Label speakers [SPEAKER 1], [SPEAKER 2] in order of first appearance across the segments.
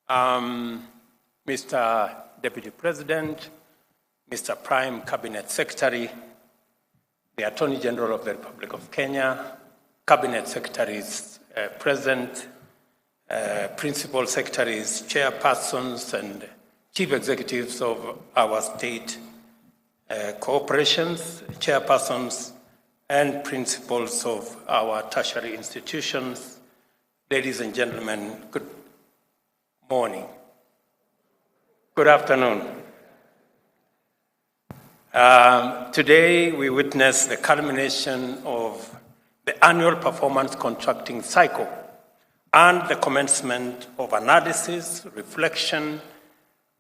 [SPEAKER 1] Mr. Deputy President, Mr. Prime Cabinet Secretary, the Attorney General of the Republic of Kenya, Cabinet Secretaries present, Principal Secretaries, Chairpersons, and Chief Executives of our state corporations, Chairpersons, and Principals of our tertiary institutions. Ladies and gentlemen, good morning. Good afternoon. Today we witness the culmination of the annual performance contracting cycle and the commencement of analysis, reflection,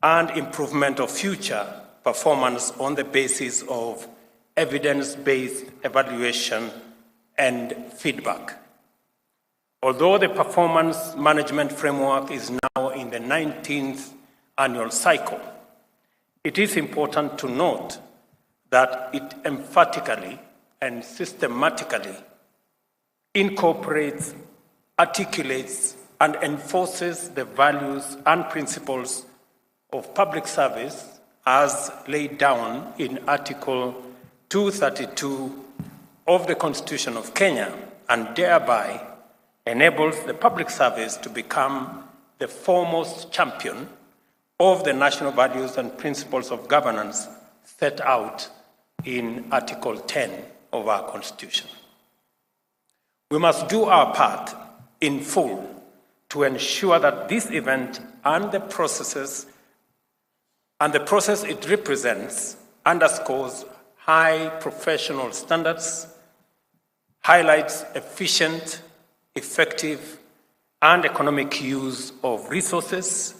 [SPEAKER 1] and improvement of future performance on the basis of evidence-based evaluation and feedback. Although the performance management framework is now in the 19th annual cycle, it is important to note that it emphatically and systematically incorporates, articulates, and enforces the values and principles of public service as laid down in Article 232 of the Constitution of Kenya, and thereby enables the public service to become the foremost champion of the national values and principles of governance set out in Article 10 of our Constitution. We must do our part in full to ensure that this event and the process it represents underscores high professional standards, highlights efficient, effective, and economic use of resources,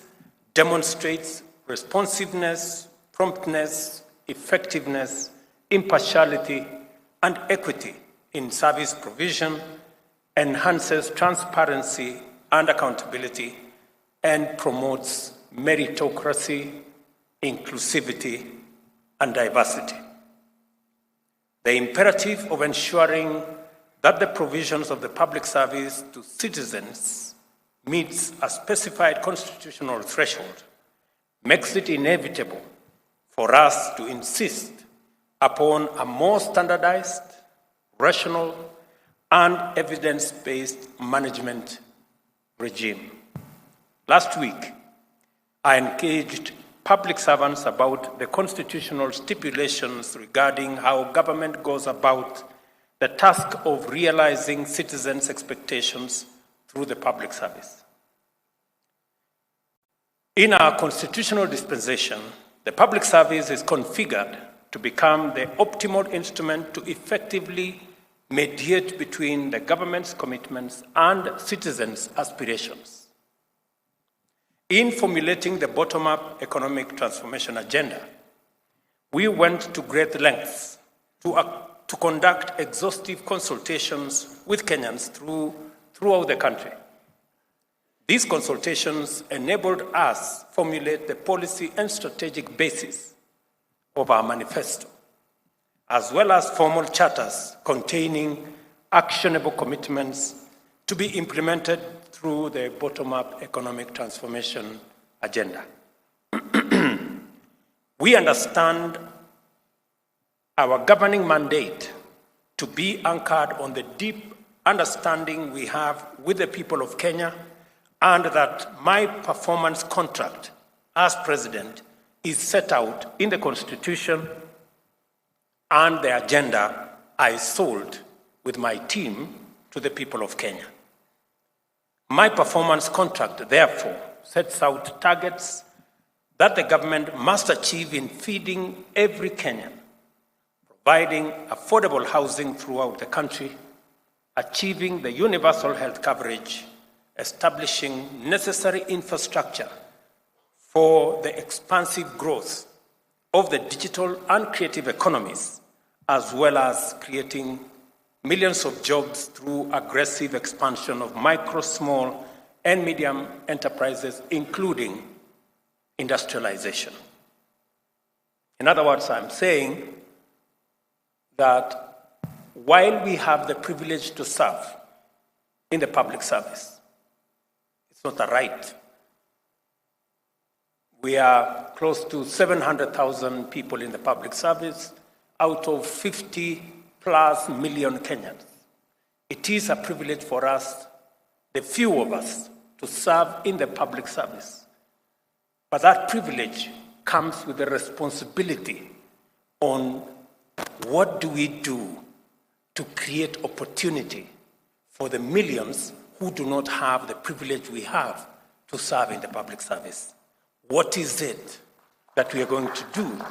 [SPEAKER 1] demonstrates responsiveness, promptness, effectiveness, impartiality, and equity in service provision, enhances transparency and accountability, and promotes meritocracy, inclusivity, and diversity. The imperative of ensuring that the provisions of the public service to citizens meets a specified constitutional threshold makes it inevitable for us to insist upon a more standardized, rational, and evidence-based management regime. Last week, I engaged public servants about the constitutional stipulations regarding how government goes about the task of realizing citizens' expectations through the public service. In our constitutional dispensation, the public service is configured to become the optimal instrument to effectively mediate between the government's commitments and citizens' aspirations. In formulating the bottom-up economic transformation agenda, we went to great lengths to conduct exhaustive consultations with Kenyans throughout the country. These consultations enabled us to formulate the policy and strategic basis of our manifesto, as well as formal charters containing actionable commitments to be implemented through the bottom-up economic transformation agenda. We understand our governing mandate to be anchored on the deep understanding we have with the people of Kenya, and that my performance contract as president is set out in the Constitution and the agenda I sold with my team to the people of Kenya. My performance contract, therefore, sets out targets that the government must achieve in feeding every Kenyan, providing affordable housing throughout the country, achieving the universal health coverage, establishing necessary infrastructure for the expansive growth of the digital and creative economies, as well as creating millions of jobs through aggressive expansion of micro, small, and medium enterprises, including industrialization. In other words, I'm saying that while we have the privilege to serve in the public service, it's not a right, We are close to 700,000 people in the public service out of 50+ million Kenyans. It is a privilege for us, the few of us, to serve in the public service. But that privilege comes with a responsibility on what do we do to create opportunity for the millions who do not have the privilege we have to serve in the public service. What is it that we are going to do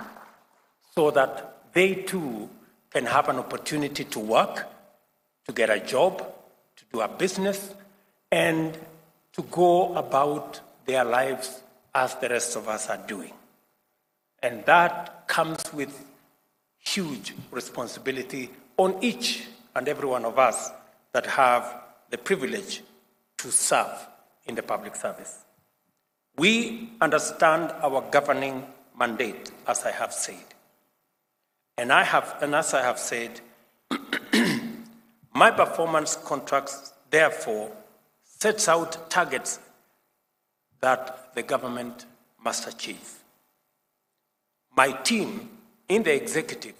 [SPEAKER 1] so that they too can have an opportunity to work, to get a job, to do a business, and to go about their lives as the rest of us are doing? And that comes with huge responsibility on each and every one of us that have the privilege to serve in the public service. We understand our governing mandate, as I have said. And as I have said, my performance contracts, therefore, sets out targets that the government must achieve. My team in the executive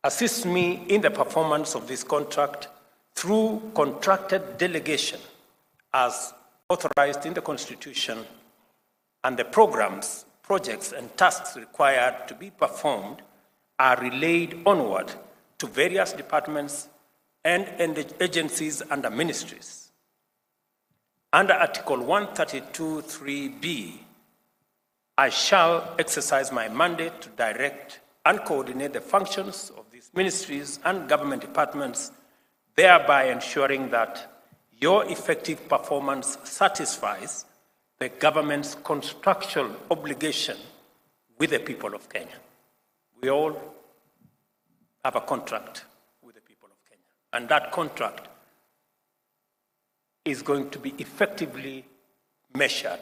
[SPEAKER 1] assists me in the performance of this contract through contracted delegation as authorized in the Constitution, and the programs, projects, and tasks required to be performed are relayed onward to various departments and agencies under ministries. Under Article 132(3)(b), I shall exercise my mandate to direct and coordinate the functions of these ministries and government departments, thereby ensuring that your effective performance satisfies the government's contractual obligation with the people of Kenya. We all have a contract with the people of Kenya, and that contract is going to be effectively measured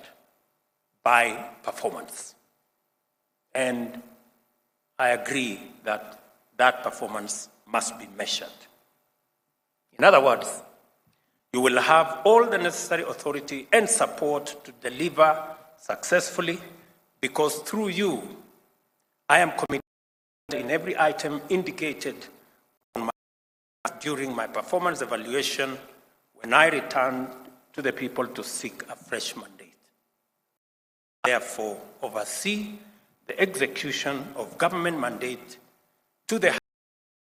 [SPEAKER 1] by performance. And I agree that that performance must be measured. In other words, you will have all the necessary authority and support to deliver successfully, because through you, I am committed in every item indicated during my performance evaluation when I return to the people to seek a fresh mandate. Therefore, oversee the execution of government mandate to the